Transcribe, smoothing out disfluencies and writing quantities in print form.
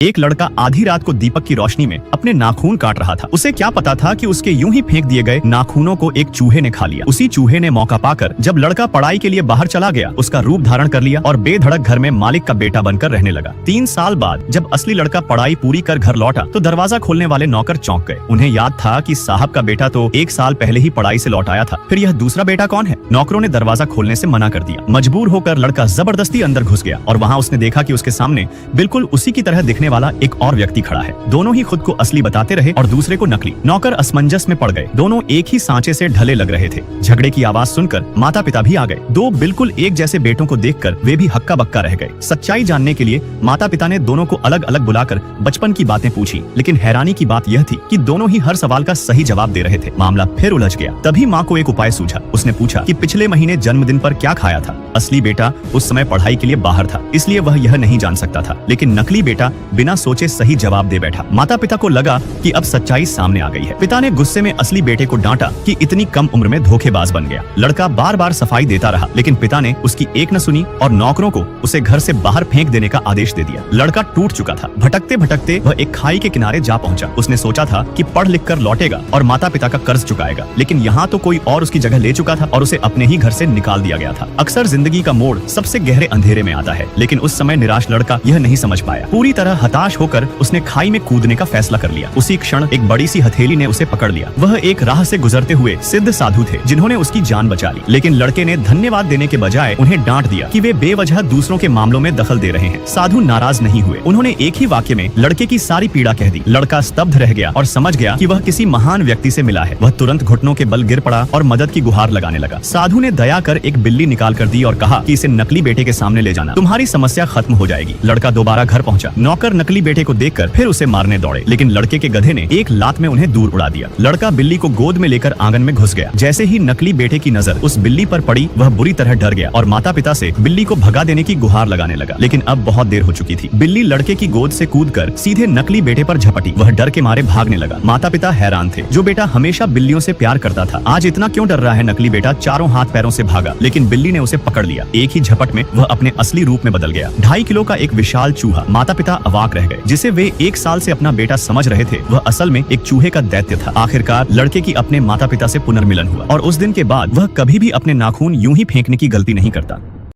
एक लड़का आधी रात को दीपक की रोशनी में अपने नाखून काट रहा था। उसे क्या पता था कि उसके यूं ही फेंक दिए गए नाखूनों को एक चूहे ने खा लिया। उसी चूहे ने मौका पाकर जब लड़का पढ़ाई के लिए बाहर चला गया, उसका रूप धारण कर लिया और बेधड़क घर में मालिक का बेटा बनकर रहने लगा। 3 साल बाद जब असली लड़का पढ़ाई पूरी कर घर लौटा तो दरवाजा खोलने वाले नौकर चौंक गए। उन्हें याद था कि साहब का बेटा तो 1 साल पहले ही पढ़ाई से लौट आया था, फिर यह दूसरा बेटा कौन है? नौकरों ने दरवाजा खोलने से मना कर दिया। मजबूर होकर लड़का जबरदस्ती अंदर घुस गया और वहाँ उसने देखा कि उसके सामने बिल्कुल उसी की तरह दिखने वाला एक और व्यक्ति खड़ा है। दोनों ही खुद को असली बताते रहे और दूसरे को नकली। नौकर असमंजस में पड़ गए। दोनों एक ही सांचे से ढले लग रहे थे। झगड़े की आवाज सुनकर माता पिता भी आ गए। 2 बिल्कुल एक जैसे बेटों को देखकर वे भी हक्का बक्का रह गए। सच्चाई जानने के लिए माता पिता ने दोनों को अलग अलग बुलाकर बचपन की बातें पूछी, लेकिन हैरानी की बात यह थी कि दोनों ही हर सवाल का सही जवाब दे रहे थे। मामला फिर उलझ गया। तभी माँ को एक उपाय सूझा। उसने पूछा कि पिछले महीने जन्मदिन पर क्या खाया था। असली बेटा उस समय पढ़ाई के लिए बाहर था, इसलिए वह यह नहीं जान सकता था, लेकिन नकली बेटा बिना सोचे सही जवाब दे बैठा। माता पिता को लगा कि अब सच्चाई सामने आ गई है। पिता ने गुस्से में असली बेटे को डांटा कि इतनी कम उम्र में धोखेबाज बन गया। लड़का बार बार सफाई देता रहा, लेकिन पिता ने उसकी एक न सुनी और नौकरों को उसे घर से बाहर फेंक देने का आदेश दे दिया। लड़का टूट चुका था। भटकते भटकते वह एक खाई के किनारे जा पहुंचा। उसने सोचा था कि पढ़ लिख कर लौटेगा और माता पिता का कर्ज चुकाएगा, लेकिन यहाँ तो कोई और उसकी जगह ले चुका था और उसे अपने ही घर से निकाल दिया गया था। अक्सर जिंदगी का मोड़ सबसे गहरे अंधेरे में आता है, लेकिन उस समय निराश लड़का यह नहीं समझ पाया। पूरी तरह हताश होकर उसने खाई में कूदने का फैसला कर लिया। उसी क्षण एक बड़ी सी हथेली ने उसे पकड़ लिया। वह एक राह से गुजरते हुए सिद्ध साधु थे, जिन्होंने उसकी जान बचा ली, लेकिन लड़के ने धन्यवाद देने के बजाय उन्हें डांट दिया कि वे बेवजह दूसरों के मामलों में दखल दे रहे हैं। साधु नाराज नहीं हुए। उन्होंने एक ही वाक्य में लड़के की सारी पीड़ा कह दी। लड़का स्तब्ध रह गया और समझ गया कि वह किसी महान व्यक्ति से मिला है। वह तुरंत घुटनों के बल गिर पड़ा और मदद की गुहार लगाने लगा। साधु ने दया कर एक बिल्ली निकाल कर दी और कहा कि इसे नकली बेटे के सामने ले जाना, तुम्हारी समस्या खत्म हो जाएगी। लड़का दोबारा घर पहुंचा। नौकर नकली बेटे को देखकर फिर उसे मारने दौड़े, लेकिन लड़के के गधे ने एक लात में उन्हें दूर उड़ा दिया। लड़का बिल्ली को गोद में लेकर आंगन में घुस गया। जैसे ही नकली बेटे की नजर उस बिल्ली पर पड़ी, वह बुरी तरह डर गया और माता पिता से बिल्ली को भगा देने की गुहार लगाने लगा, लेकिन अब बहुत देर हो चुकी थी। बिल्ली लड़के की गोद से कूदकर सीधे नकली बेटे पर झपटी। वह डर के मारे भागने लगा। माता पिता हैरान थे। जो बेटा हमेशा बिल्लियों से प्यार करता था, आज इतना क्यों डर रहा है? नकली बेटा चारों हाथ पैरों से भागा, लेकिन बिल्ली ने उसे पकड़ लिया। एक ही झपट में वह अपने असली रूप में बदल गया। 2.5 किलो का एक विशाल चूहा। माता पिता अवाक रह गए। जिसे वे 1 साल से अपना बेटा समझ रहे थे, वह असल में एक चूहे का दैत्य था। आखिरकार लड़के की अपने माता पिता से पुनर्मिलन हुआ और उस दिन के बाद वह कभी भी अपने नाखून यूं ही फेंकने की गलती नहीं करता।